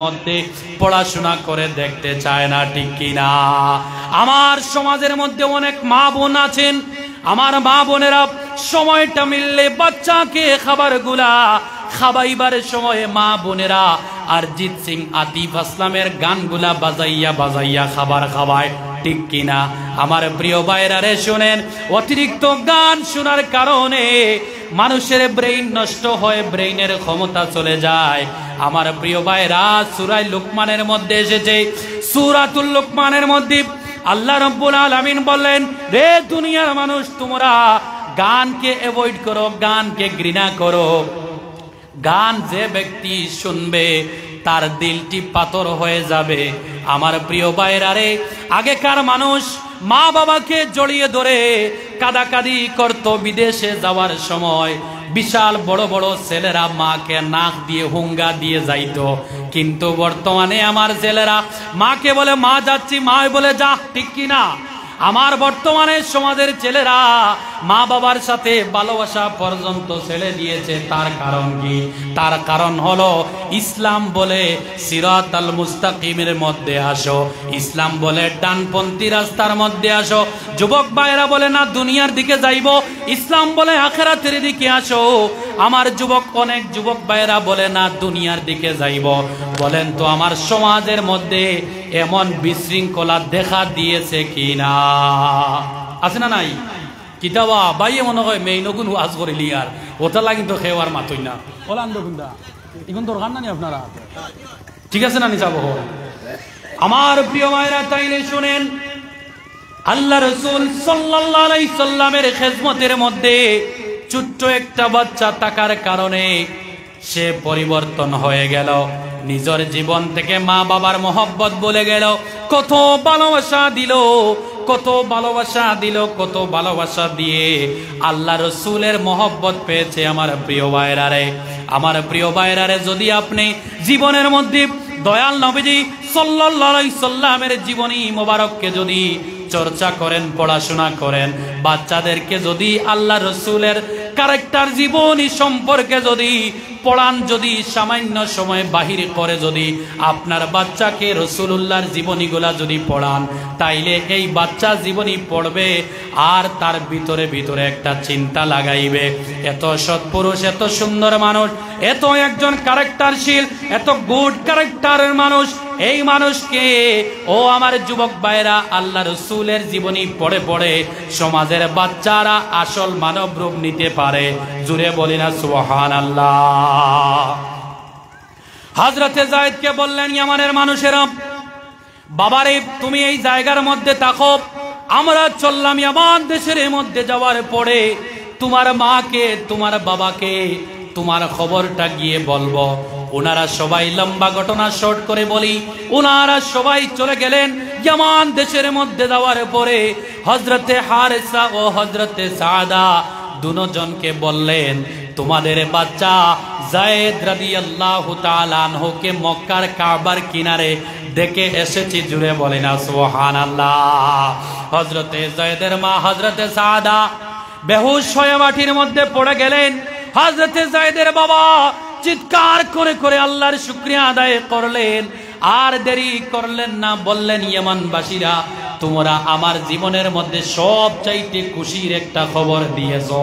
মধ্যে পড়াশোনা করে দেখতে চায় না, ঠিক কিনা? আমার সমাজের মধ্যে অনেক মা বোন আছেন, আমার মা বোনেরা সময়টা মিললে বাচ্চাকে খাবারগুলা খাবাইবার সময়ে মা বোনেরা অরিজিৎ সিং, আতিফ আসলামের গানগুলা বাজাইয়া বাজাইয়া খাবার খাওয়ায়, ঠিক কিনা? আমার প্রিয় ভাইরা রে শুনেন, অতিরিক্ত গান শোনার কারণে মানুষের ব্রেইন নষ্ট হয়, ব্রেইনের ক্ষমতা চলে যায়। আমার প্রিয় ভাইরা, সূরা লুকমানের মধ্যে এসেছে, সূরাতুল লুকমানের মধ্যে আল্লাহ রাব্বুল আলামিন বললেন, রে দুনিয়ার মানুষ, তোমরা গানকে অ্যাভয়েড করো, গানকে ঘৃণা করো। গান যে ব্যক্তি শুনবে তার দিলটি পাথর হয়ে যাবে। আমার প্রিয় ভাইরা রে, আগেকার মানুষ মা বাবাকে জড়িয়ে ধরে কাদাকাদি করত বিদেশে যাওয়ার সময়। বিশাল বড় বড় ছেলেরা মাকে নাক দিয়ে হুঙ্গা দিয়ে যাইতো, কিন্তু বর্তমানে আমার ছেলেরা মাকে বলে মা যাচ্ছি, মা বলে যা, ঠিক কিনা? আমার বর্তমানে সমাজের ছেলেরা মা বাবার সাথে ভালোবাসা পর্যন্ত ছেড়ে দিয়েছে। তার কারণ কি? তার কারণ হলো ইসলাম বলে সিরাতাল মুস্তাকিমের মধ্যে আসো, ইসলাম বলে ডানপন্থী রাস্তার মধ্যে আসো। যুবক ভাইরা বলে না দুনিয়ার দিকে যাইব, ইসলাম বলে আখিরাতের দিকে আসো। আমার যুবক, অনেক যুবক ভাইরা বলে না দুনিয়ার দিকে যাইব। বলেন তো আমার সমাজের মধ্যে এমন বিশৃঙ্খলা দেখা দিয়েছে কিনা? আছে না নাই? কিতাবা বাইয়ে মনে হয় মেই নগুন আজ করিলি আর ওটা লাগি তো খেওয়ার মাতই না ওলান দা এখন দরকার না নি আপনারা, ঠিক আছে না? নিচাব আমার প্রিয় ভাইরা, তাইলে শুনেন, আল্লাহ রাসূল সাল্লাল্লাহু আলাইহি সাল্লামের খেদমতের মধ্যে ছোট্ট একটা বাচ্চা থাকার কারণে সে পরিবর্তন হয়ে গেল, নিজের জীবন থেকে মা বাবার মহব্বত বলে গেল। কত ভালোবাসা দিল, কত ভালোবাসা দিল, কত ভালোবাসা দিয়ে আল্লাহ রসুলের মহব্বত পেয়েছে। আমার প্রিয় ভাইরা রে, আমার প্রিয় ভাইরা রে, যদি আপনি জীবনের মধ্যে দয়াল নবীজি সাল্লাল্লাহু আলাইহি সাল্লামের জীবনী মোবারককে যদি চর্চা করেন, পড়াশোনা করেন, বাচ্চাদেরকে যদি আল্লাহ রসুলের ক্যারেক্টার জীবনী সম্পর্কে যদি পড়ান, যদি সামান্য সময় বাহির করে যদি আপনার বাচ্চাকে রসুলুল্লাহর জীবনীগুলা যদি পড়ান, তাইলে এই বাচ্চা জীবনী পড়বে আর তার ভিতরে ভিতরে একটা চিন্তা লাগাইবে, এত সৎপুরুষ, এত সুন্দর মানুষ, এত একজন ক্যারেক্টারশীল, এত গুড ক্যারেক্টারের মানুষ, এই মানুষকে ও আমার যুবক ভাইরা আল্লাহ রসুলের জীবনী পড়ে পড়ে সমাজের বাচ্চারা আসল মানব রূপ নিতে পারে। জুড়ে বলি না সুবহানাল্লাহ। হযরতে যায়েদকে বললেন, ইয়ামানের মানুষেরা, বাবারে তুমি এই জায়গার মধ্যে থাকো, আমরা চললাম ইয়ামান দেশের মধ্যে যাওয়ার পরে তোমার মাকে, তোমার বাবাকে তোমার খবরটা গিয়ে বলবো। ওনারা সবাই, লম্বা ঘটনা শর্ট করে বলি, ওনারা সবাই চলে গেলেন ইয়ামান দেশের মধ্যে যাওয়ার পরে হযরতে হারেসা ও হযরতে সাদা দুজনকে বললেন, তোমাদের বাচ্চা যায়েদ রাদিয়াল্লাহু তাআলা আনহুকে মক্কার কাবার কিনারে দেখে এসেছি। জুড়ে বলেন না সুবহানাল্লাহ। হযরতে যায়েদের মা হযরতে সাদা বেহুশ হয়ে মাটির মধ্যে পড়ে গেলেন। হযরতে যায়েদের বাবা চিৎকার করে করে আল্লাহর শুকরিয়া আদায় করলেন, আর দেরি করলেন না, বললেন, ইয়ামানবাসীরা, তোমরা আমার জীবনের মধ্যে সবচাইতে খুশির একটা খবর দিয়েছো।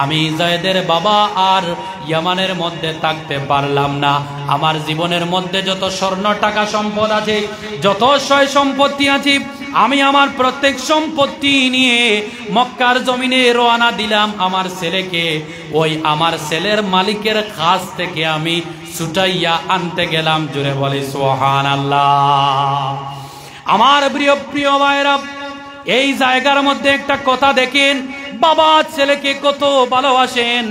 আমি যায়েদের বাবা আর ইয়ামানের মধ্যে থাকতে পারলাম না। আমার জীবনের মধ্যে যত স্বর্ণ টাকা সম্পদ আছে, যত সয় সম্পত্তি আছে, আমি আমার প্রত্যেক সম্পত্তি নিয়ে মক্কার জমিনে রওনা দিলাম। আমার ছেলেকে ওই আমার ছেলের মালিকের কাছ থেকে আমি ছুটাইয়া আনতে গেলাম। জুড়ে বলি সুবহানাল্লাহ। আমার প্রিয় প্রিয় ভাইরা, এই জায়গার মধ্যে একটা কথা দেখেন, বাবা ছেলেকে কত ভালোবাসেন,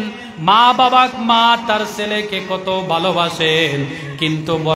মা বাবা, মা তার ছেলেকে কত ভালোবাসেন, কিন্তু